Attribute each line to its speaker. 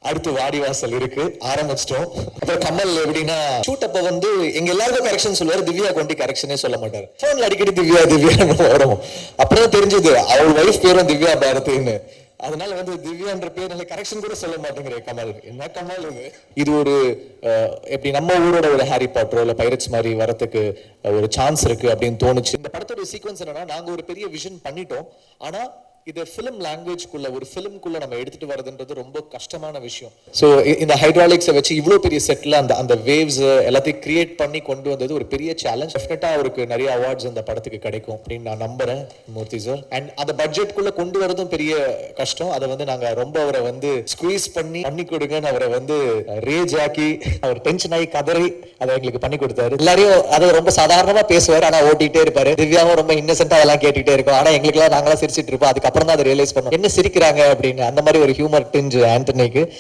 Speaker 1: அடுத்து வாடிவாசல் இருக்கு, ஆரம்பிச்சிட்டோம். அப்புறம் கமல் எப்படின்னா ஷூட் அப்ப வந்து எங்க எல்லாருக்கும் கரெக்ஷன் சொல்லுவாரு, திவ்யா கொண்டு கரெக்ஷனே சொல்ல மாட்டாரு. போன்ல அடிக்கடி திவ்யா திவ்யான்னு வரும். அப்பதான் தெரிஞ்சது அவள் வைஃப் பேரும் திவ்யா பாரதின்னு. அதனால வந்து திவ்யான்ற பேர் கரெக்ஷன் கூட சொல்ல மாட்டேங்கிற கமல். என்ன கமல் இது ஒரு எப்படி நம்ம ஊரோட ஒரு ஹாரி பாட்டரோ இல்ல பைரட்ஸ் மாதிரி வரத்துக்கு ஒரு சான்ஸ் இருக்கு அப்படின்னு தோணுச்சு. இந்த படத்தோட சீக்வன்ஸ் என்னன்னா, நாங்க ஒரு பெரிய விஷன் பண்ணிட்டோம். ஆனா இதை ஃபிலிம் லாங்குவேஜ்க்குள்ள ஒரு ஃபிலிம்குள்ள நம்ம எடுத்துட்டு வரதுன்றது ரொம்ப கஷ்டமான விஷயம். ஸோ இந்த ஹைட்ராலிக்ஸை வச்சு இவ்வளோ பெரிய செட்டில் அந்த அந்த வேவ்ஸ் எல்லாத்தையும் கிரியேட் பண்ணி கொண்டு வந்தது ஒரு பெரிய சேலஞ்ச். டெஃபினட்டாக அவருக்கு நிறைய அவார்ட்ஸ் அந்த படத்துக்கு கிடைக்கும் அப்படின்னு நான் நம்புறேன் மூர்த்தி சார். அண்ட் அந்த பட்ஜெட்குள்ள கொண்டு வரதும் பெரிய கஷ்டம். அதை வந்து நாங்கள் ரொம்ப அவரை வந்து ஸ்குவீஸ் பண்ணி கொடுங்கன்னு அவரை வந்து ரேஜ் ஆக்கி அவர் டென்ஷன் ஆகி கதறி அதை எங்களுக்கு பண்ணி கொடுத்தாரு. எல்லாரையும் அதை ரொம்ப சாதாரணமாக பேசுவார், ஆனால் ஓட்டிகிட்டே இருப்பாரு. திவ்யாவும் ரொம்ப இன்னசென்ட்டாக அதெல்லாம் கேட்டுகிட்டே இருக்கும். ஆனால் எங்களுக்குலாம் நாங்களாம் சிரிச்சிட்டு இருப்போம். அதுக்கப்புறம் தான் அதை ரியலைஸ் பண்ணோம், என்ன சிரிக்கிறாங்க அப்படின்னு. அந்த மாதிரி ஒரு ஹியூமர் டிஞ்ச் ஆண்டனிக்கு.